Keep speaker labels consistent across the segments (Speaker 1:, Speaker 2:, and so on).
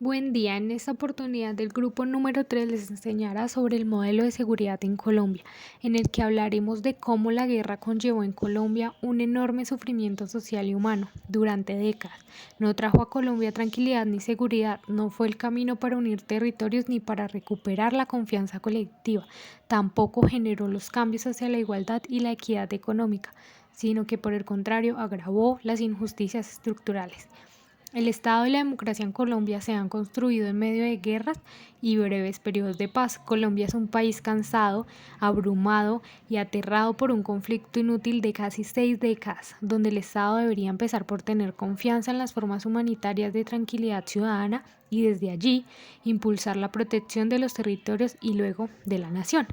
Speaker 1: Buen día, en esta oportunidad del grupo número 3 les enseñará sobre el modelo de seguridad en Colombia, en el que hablaremos de cómo la guerra conllevó en Colombia un enorme sufrimiento social y humano durante décadas. No trajo a Colombia tranquilidad ni seguridad, no fue el camino para unir territorios ni para recuperar la confianza colectiva, tampoco generó los cambios hacia la igualdad y la equidad económica, sino que por el contrario agravó las injusticias estructurales. El Estado y la democracia en Colombia se han construido en medio de guerras y breves periodos de paz. Colombia es un país cansado, abrumado y aterrado por un conflicto inútil de casi 6 décadas, donde el Estado debería empezar por tener confianza en las formas humanitarias de tranquilidad ciudadana y desde allí impulsar la protección de los territorios y luego de la nación.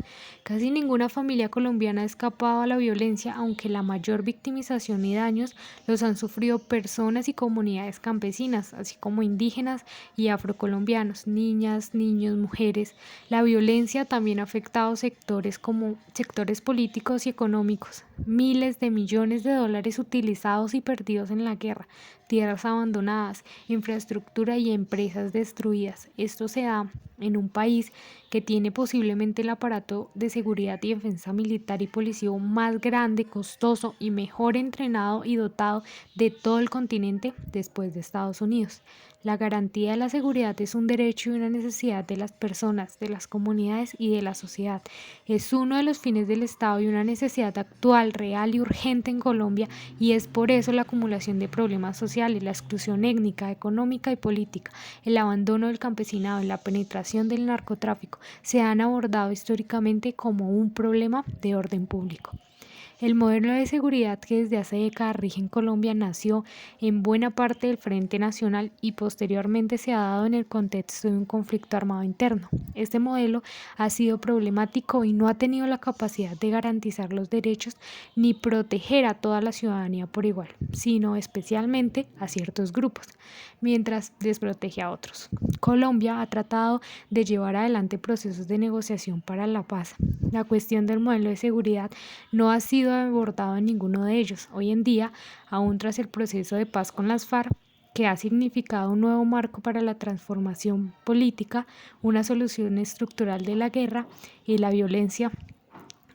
Speaker 1: Casi ninguna familia colombiana ha escapado a la violencia, aunque la mayor victimización y daños los han sufrido personas y comunidades campesinas, así como indígenas y afrocolombianos, niñas, niños, mujeres. La violencia también ha afectado sectores como sectores políticos y económicos. Miles de millones de dólares utilizados y perdidos en la guerra, tierras abandonadas, infraestructura y empresas destruidas. Esto se da en un país que tiene posiblemente el aparato de seguridad y defensa militar y policivo más grande, costoso y mejor entrenado y dotado de todo el continente después de Estados Unidos. La garantía de la seguridad es un derecho y una necesidad de las personas, de las comunidades y de la sociedad. Es uno de los fines del Estado y una necesidad actual, real y urgente en Colombia, y es por eso la acumulación de problemas sociales, la exclusión étnica, económica y política, el abandono del campesinado y la penetración del narcotráfico se han abordado históricamente como un problema de orden público. El modelo de seguridad que desde hace décadas rige en Colombia nació en buena parte del Frente Nacional y posteriormente se ha dado en el contexto de un conflicto armado interno. Este modelo ha sido problemático y no ha tenido la capacidad de garantizar los derechos ni proteger a toda la ciudadanía por igual, sino especialmente a ciertos grupos, mientras desprotege a otros. Colombia ha tratado de llevar adelante procesos de negociación para la paz. La cuestión del modelo de seguridad no ha sido abordado en ninguno de ellos. Hoy en día, aún tras el proceso de paz con las FARC, que ha significado un nuevo marco para la transformación política, una solución estructural de la guerra y la violencia,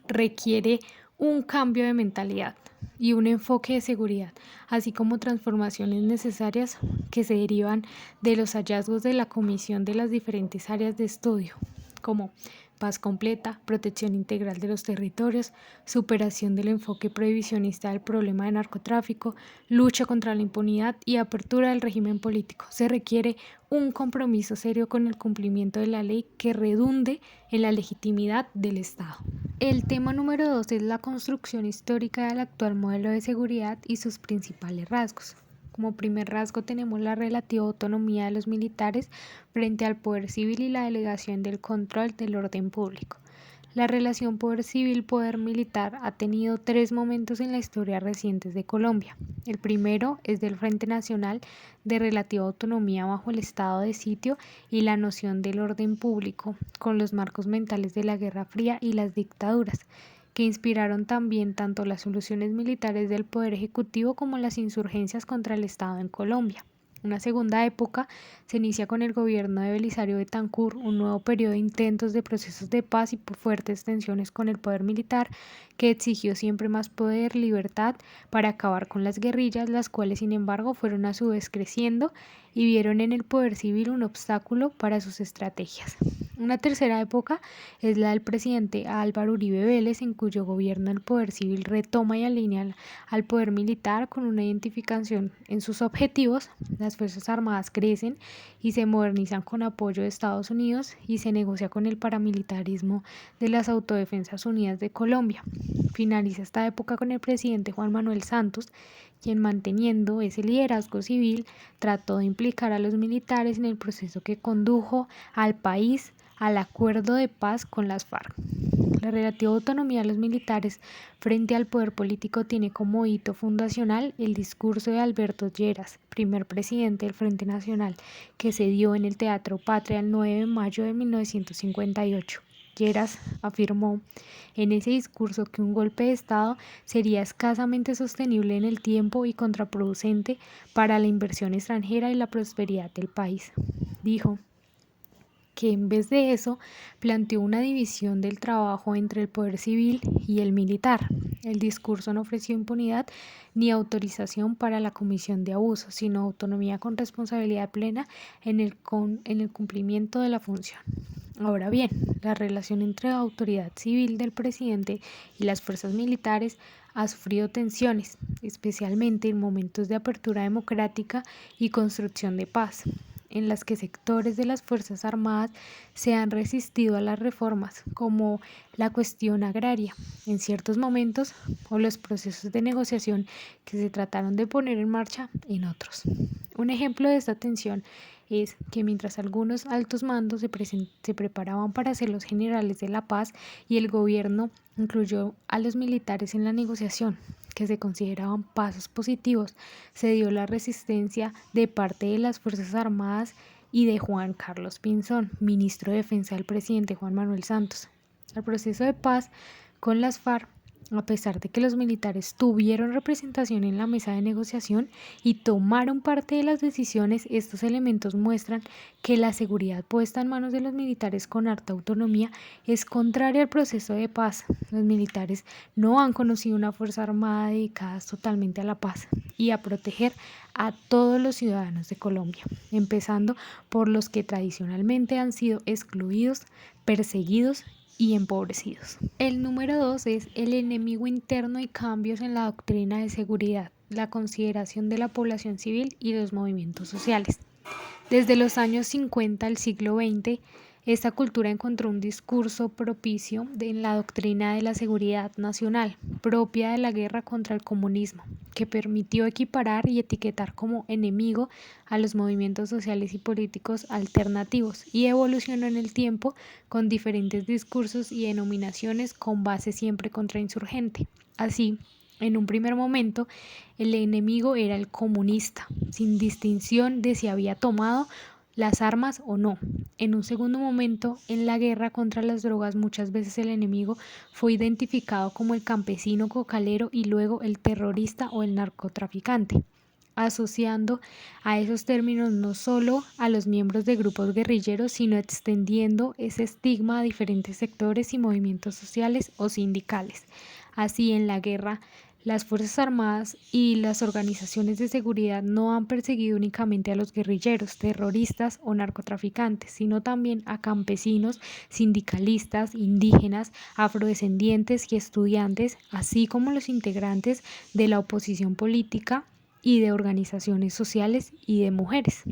Speaker 1: requiere un cambio de mentalidad y un enfoque de seguridad, así como transformaciones necesarias que se derivan de los hallazgos de la Comisión de las diferentes áreas de estudio, como paz completa, protección integral de los territorios, superación del enfoque prohibicionista del problema de narcotráfico, lucha contra la impunidad y apertura del régimen político. Se requiere un compromiso serio con el cumplimiento de la ley que redunde en la legitimidad del Estado. El tema número 2 es la construcción histórica del actual modelo de seguridad y sus principales rasgos. Como primer rasgo tenemos la relativa autonomía de los militares frente al poder civil y la delegación del control del orden público. La relación poder civil-poder militar ha tenido 3 momentos en la historia recientes de Colombia. El primero es del Frente Nacional de relativa autonomía bajo el estado de sitio y la noción del orden público, con los marcos mentales de la Guerra Fría y las dictaduras, que inspiraron también tanto las soluciones militares del Poder Ejecutivo como las insurgencias contra el Estado en Colombia. Una segunda época se inicia con el gobierno de Belisario Betancur, un nuevo periodo de intentos de procesos de paz y fuertes tensiones con el poder militar, que exigió siempre más poder, libertad para acabar con las guerrillas, las cuales sin embargo fueron a su vez creciendo y vieron en el poder civil un obstáculo para sus estrategias. Una tercera época es la del presidente Álvaro Uribe Vélez, en cuyo gobierno el poder civil retoma y alinea al poder militar con una identificación en sus objetivos. Las Fuerzas Armadas crecen y se modernizan con apoyo de Estados Unidos y se negocia con el paramilitarismo de las Autodefensas Unidas de Colombia. Finaliza esta época con el presidente Juan Manuel Santos, quien manteniendo ese liderazgo civil trató de implicar a los militares en el proceso que condujo al país al acuerdo de paz con las FARC. La relativa autonomía de los militares frente al poder político tiene como hito fundacional el discurso de Alberto Lleras, primer presidente del Frente Nacional, que se dio en el Teatro Patria el 9 de mayo de 1958. Lleras afirmó en ese discurso que un golpe de Estado sería escasamente sostenible en el tiempo y contraproducente para la inversión extranjera y la prosperidad del país. Dijo que en vez de eso planteó una división del trabajo entre el poder civil y el militar. El discurso no ofreció impunidad ni autorización para la comisión de abusos, sino autonomía con responsabilidad plena en el cumplimiento de la función. Ahora bien, la relación entre la autoridad civil del presidente y las fuerzas militares ha sufrido tensiones, especialmente en momentos de apertura democrática y construcción de paz, en las que sectores de las Fuerzas Armadas se han resistido a las reformas, como la cuestión agraria, en ciertos momentos, o los procesos de negociación que se trataron de poner en marcha en otros. Un ejemplo de esta tensión es que mientras algunos altos mandos se preparaban para ser los generales de la paz y el gobierno incluyó a los militares en la negociación, que se consideraban pasos positivos, se dio la resistencia de parte de las Fuerzas Armadas y de Juan Carlos Pinzón, ministro de Defensa del presidente Juan Manuel Santos. El proceso de paz con las FARC, a pesar de que los militares tuvieron representación en la mesa de negociación y tomaron parte de las decisiones, estos elementos muestran que la seguridad puesta en manos de los militares con harta autonomía es contraria al proceso de paz. Los militares no han conocido una fuerza armada dedicada totalmente a la paz y a proteger a todos los ciudadanos de Colombia, empezando por los que tradicionalmente han sido excluidos, perseguidos y empobrecidos. El número 2 es el enemigo interno y cambios en la doctrina de seguridad, la consideración de la población civil y los movimientos sociales. Desde los años 50 del siglo XX, esta cultura encontró un discurso propicio en la doctrina de la seguridad nacional, propia de la guerra contra el comunismo, que permitió equiparar y etiquetar como enemigo a los movimientos sociales y políticos alternativos, y evolucionó en el tiempo con diferentes discursos y denominaciones con base siempre contrainsurgente. Así, en un primer momento, el enemigo era el comunista, sin distinción de si había tomado las armas o no. En un segundo momento, en la guerra contra las drogas, muchas veces el enemigo fue identificado como el campesino cocalero y luego el terrorista o el narcotraficante, asociando a esos términos no solo a los miembros de grupos guerrilleros, sino extendiendo ese estigma a diferentes sectores y movimientos sociales o sindicales. Así, en la guerra, las Fuerzas Armadas y las organizaciones de seguridad no han perseguido únicamente a los guerrilleros, terroristas o narcotraficantes, sino también a campesinos, sindicalistas, indígenas, afrodescendientes y estudiantes, así como los integrantes de la oposición política y de organizaciones sociales y de mujeres.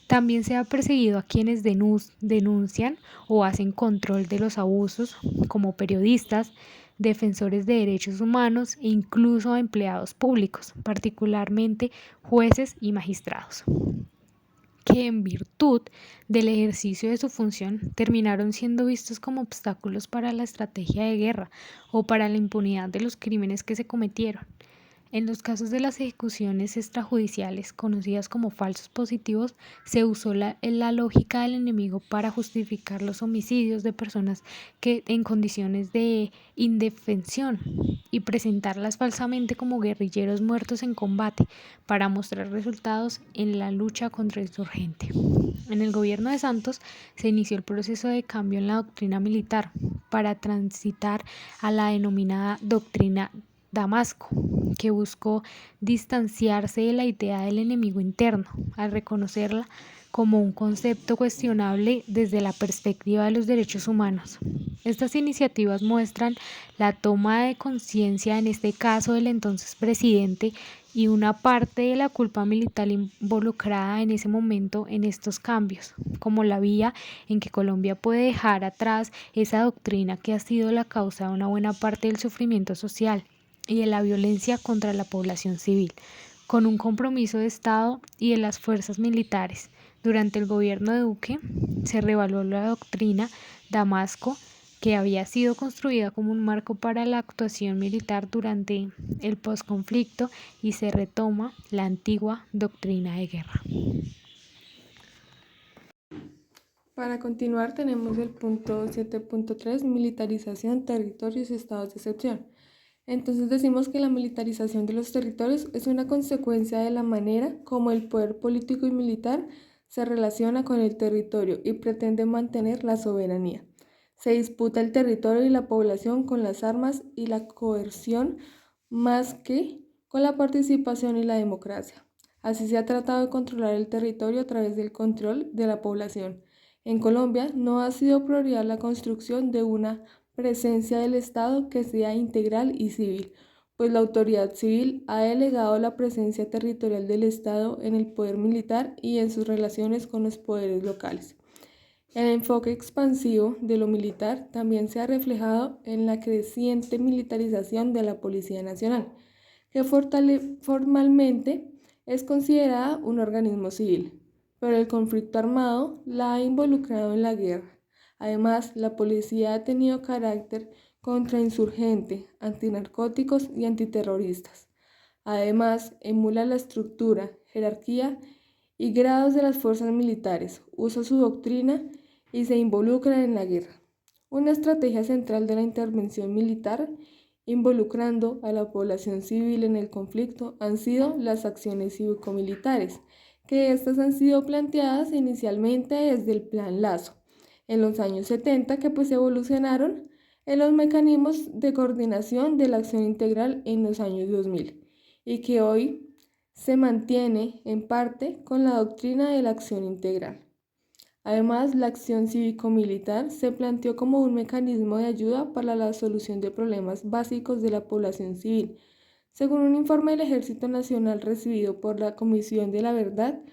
Speaker 1: También se ha perseguido a quienes denuncian o hacen control de los abusos, como periodistas, defensores de derechos humanos e incluso a empleados públicos, particularmente jueces y magistrados, que en virtud del ejercicio de su función terminaron siendo vistos como obstáculos para la estrategia de guerra o para la impunidad de los crímenes que se cometieron. En los casos de las ejecuciones extrajudiciales, conocidas como falsos positivos, se usó la lógica del enemigo para justificar los homicidios de personas que en condiciones de indefensión y presentarlas falsamente como guerrilleros muertos en combate para mostrar resultados en la lucha contra el insurgente. En el gobierno de Santos se inició el proceso de cambio en la doctrina militar para transitar a la denominada doctrina Damasco, que buscó distanciarse de la idea del enemigo interno, al reconocerla como un concepto cuestionable desde la perspectiva de los derechos humanos. Estas iniciativas muestran la toma de conciencia, en este caso del entonces presidente, y una parte de la culpa militar involucrada en ese momento en estos cambios, como la vía en que Colombia puede dejar atrás esa doctrina que ha sido la causa de una buena parte del sufrimiento social y de la violencia contra la población civil, con un compromiso de Estado y de las fuerzas militares. Durante el gobierno de Duque se revaluó la doctrina Damasco, que había sido construida como un marco para la actuación militar durante el posconflicto, y se retoma la antigua doctrina de guerra.
Speaker 2: Para continuar tenemos el punto 7.3, militarización, territorios y estados de excepción. Entonces decimos que la militarización de los territorios es una consecuencia de la manera como el poder político y militar se relaciona con el territorio y pretende mantener la soberanía. Se disputa el territorio y la población con las armas y la coerción más que con la participación y la democracia. Así se ha tratado de controlar el territorio a través del control de la población. En Colombia no ha sido prioridad la construcción de una presencia del Estado que sea integral y civil, pues la autoridad civil ha delegado la presencia territorial del Estado en el poder militar y en sus relaciones con los poderes locales. El enfoque expansivo de lo militar también se ha reflejado en la creciente militarización de la Policía Nacional, que formalmente es considerada un organismo civil, pero el conflicto armado la ha involucrado en la guerra. Además, la policía ha tenido carácter contrainsurgente, antinarcóticos y antiterroristas. Además, emula la estructura, jerarquía y grados de las fuerzas militares, usa su doctrina y se involucra en la guerra. Una estrategia central de la intervención militar involucrando a la población civil en el conflicto han sido las acciones cívico-militares, que estas han sido planteadas inicialmente desde el Plan Lazo, en los años 70, que pues evolucionaron en los mecanismos de coordinación de la acción integral en los años 2000, y que hoy se mantiene en parte con la doctrina de la acción integral. Además, la acción cívico-militar se planteó como un mecanismo de ayuda para la solución de problemas básicos de la población civil. Según un informe del Ejército Nacional recibido por la Comisión de la Verdad,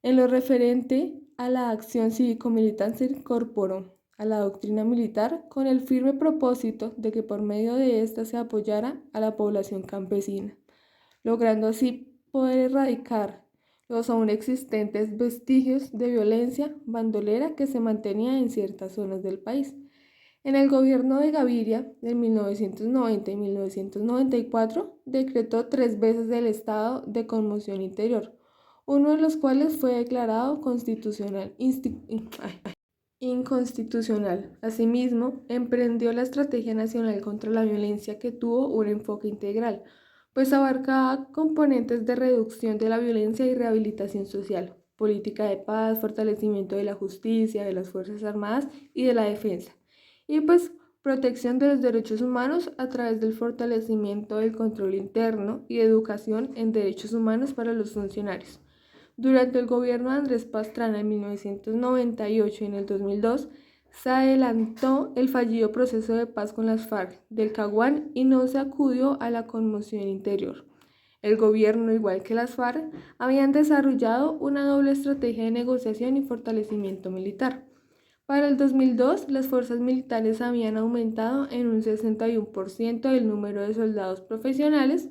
Speaker 2: en lo referente a la acción cívico-militar se incorporó a la doctrina militar con el firme propósito de que por medio de ésta se apoyara a la población campesina, logrando así poder erradicar los aún existentes vestigios de violencia bandolera que se mantenía en ciertas zonas del país. En el gobierno de Gaviria, de 1990 y 1994, decretó 3 veces el estado de conmoción interior, uno de los cuales fue declarado inconstitucional. Asimismo, emprendió la Estrategia Nacional contra la Violencia, que tuvo un enfoque integral, pues abarcaba componentes de reducción de la violencia y rehabilitación social, política de paz, fortalecimiento de la justicia, de las Fuerzas Armadas y de la defensa, y pues protección de los derechos humanos a través del fortalecimiento del control interno y educación en derechos humanos para los funcionarios. Durante el gobierno de Andrés Pastrana en 1998 y en el 2002, se adelantó el fallido proceso de paz con las FARC del Caguán y no se acudió a la conmoción interior. El gobierno, igual que las FARC, habían desarrollado una doble estrategia de negociación y fortalecimiento militar. Para el 2002, las fuerzas militares habían aumentado en un 61% el número de soldados profesionales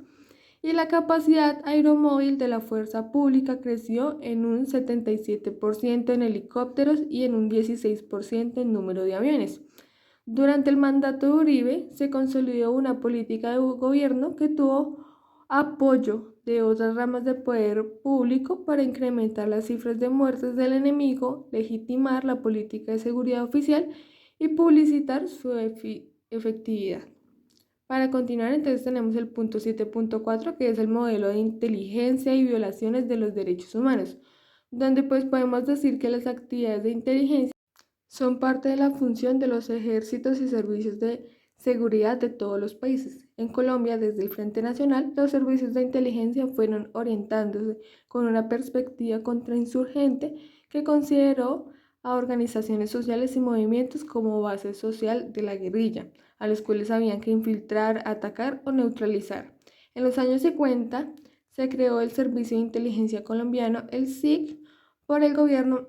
Speaker 2: y la capacidad aeromóvil de la fuerza pública creció en un 77% en helicópteros y en un 16% en número de aviones. Durante el mandato de Uribe se consolidó una política de gobierno que tuvo apoyo de otras ramas de poder público para incrementar las cifras de muertes del enemigo, legitimar la política de seguridad oficial y publicitar su efectividad. Para continuar, entonces tenemos el punto 7.4, que es el modelo de inteligencia y violaciones de los derechos humanos, donde pues podemos decir que las actividades de inteligencia son parte de la función de los ejércitos y servicios de seguridad de todos los países. En Colombia, desde el Frente Nacional, los servicios de inteligencia fueron orientándose con una perspectiva contrainsurgente que consideró a organizaciones sociales y movimientos como base social de la guerrilla, a los cuales habían que infiltrar, atacar o neutralizar. En los años 50 se creó el Servicio de Inteligencia Colombiano, el SIC, por el gobierno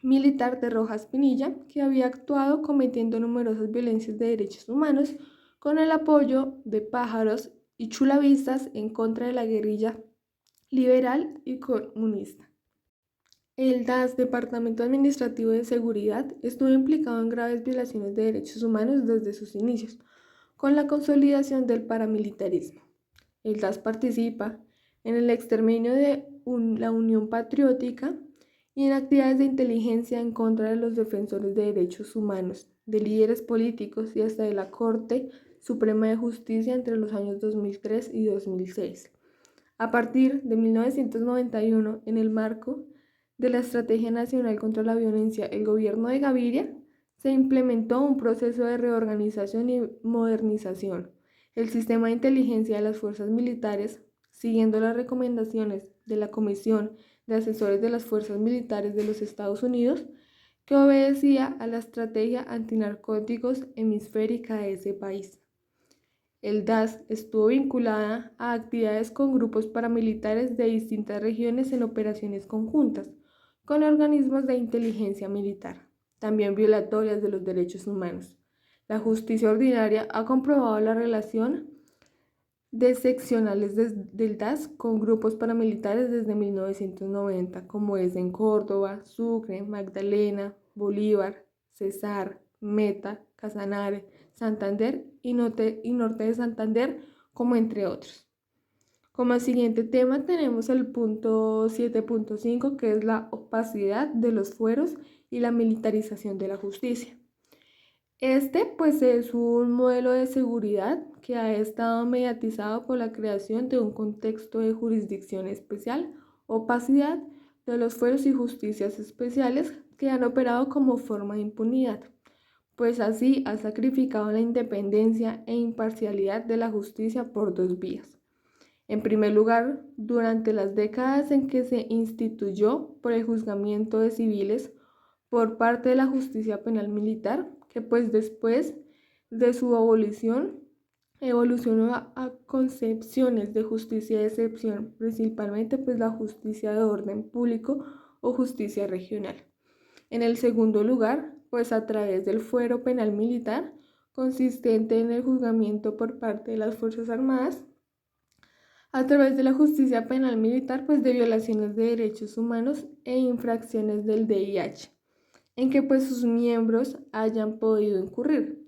Speaker 2: militar de Rojas Pinilla, que había actuado cometiendo numerosas violencias de derechos humanos con el apoyo de pájaros y chulavistas en contra de la guerrilla liberal y comunista. El DAS, Departamento Administrativo de Seguridad, estuvo implicado en graves violaciones de derechos humanos desde sus inicios, con la consolidación del paramilitarismo. El DAS participa en el exterminio de la Unión Patriótica y en actividades de inteligencia en contra de los defensores de derechos humanos, de líderes políticos y hasta de la Corte Suprema de Justicia entre los años 2003 y 2006. A partir de 1991, en el marco de la Estrategia Nacional contra la Violencia, el gobierno de Gaviria, se implementó un proceso de reorganización y modernización. El sistema de inteligencia de las fuerzas militares, siguiendo las recomendaciones de la Comisión de Asesores de las Fuerzas Militares de los Estados Unidos, que obedecía a la estrategia antinarcóticos hemisférica de ese país. El DAS estuvo vinculada a actividades con grupos paramilitares de distintas regiones en operaciones conjuntas con organismos de inteligencia militar, también violatorias de los derechos humanos. La justicia ordinaria ha comprobado la relación de seccionales del DAS con grupos paramilitares desde 1990, como es en Córdoba, Sucre, Magdalena, Bolívar, Cesar, Meta, Casanare, Santander y norte de Santander, como entre otros. Como siguiente tema tenemos el punto 7.5, que es la opacidad de los fueros y la militarización de la justicia. Este pues es un modelo de seguridad que ha estado mediatizado por la creación de un contexto de jurisdicción especial, opacidad de los fueros y justicias especiales que han operado como forma de impunidad, pues así ha sacrificado la independencia e imparcialidad de la justicia por dos vías. En primer lugar, durante las décadas en que se instituyó por el juzgamiento de civiles por parte de la justicia penal militar, que pues después de su abolición evolucionó a concepciones de justicia de excepción, principalmente pues la justicia de orden público o justicia regional. En el segundo lugar, pues a través del fuero penal militar, consistente en el juzgamiento por parte de las Fuerzas Armadas, a través de la justicia penal militar, pues de violaciones de derechos humanos e infracciones del DIH, en que pues sus miembros hayan podido incurrir.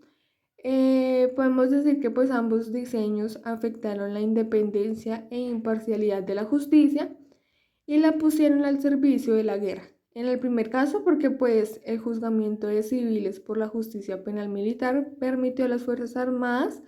Speaker 2: Podemos decir que pues ambos diseños afectaron la independencia e imparcialidad de la justicia y la pusieron al servicio de la guerra. En el primer caso, porque pues el juzgamiento de civiles por la justicia penal militar permitió a las Fuerzas Armadas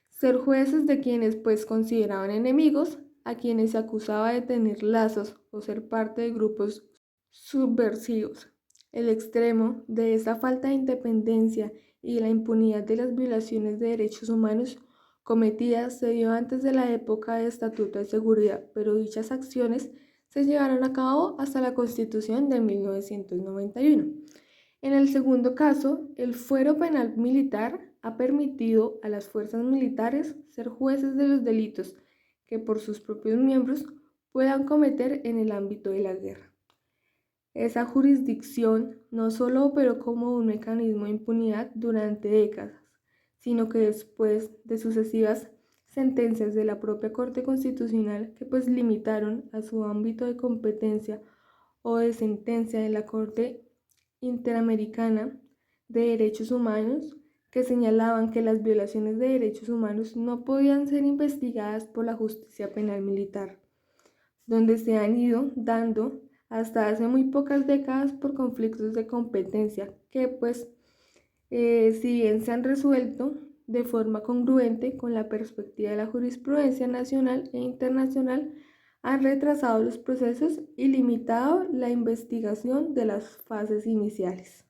Speaker 2: ser jueces de quienes pues consideraban enemigos, a quienes se acusaba de tener lazos o ser parte de grupos subversivos. El extremo de esa falta de independencia y la impunidad de las violaciones de derechos humanos cometidas se dio antes de la época de Estatuto de Seguridad, pero dichas acciones se llevaron a cabo hasta la Constitución de 1991. En el segundo caso, el fuero penal militar ha permitido a las fuerzas militares ser jueces de los delitos que por sus propios miembros puedan cometer en el ámbito de la guerra. Esa jurisdicción no solo operó como un mecanismo de impunidad durante décadas, sino que después de sucesivas sentencias de la propia Corte Constitucional que pues limitaron a su ámbito de competencia o de sentencia de la Corte Interamericana de Derechos Humanos, que señalaban que las violaciones de derechos humanos no podían ser investigadas por la justicia penal militar, donde se han ido dando hasta hace muy pocas décadas por conflictos de competencia que pues si bien se han resuelto de forma congruente con la perspectiva de la jurisprudencia nacional e internacional, han retrasado los procesos y limitado la investigación de las fases iniciales.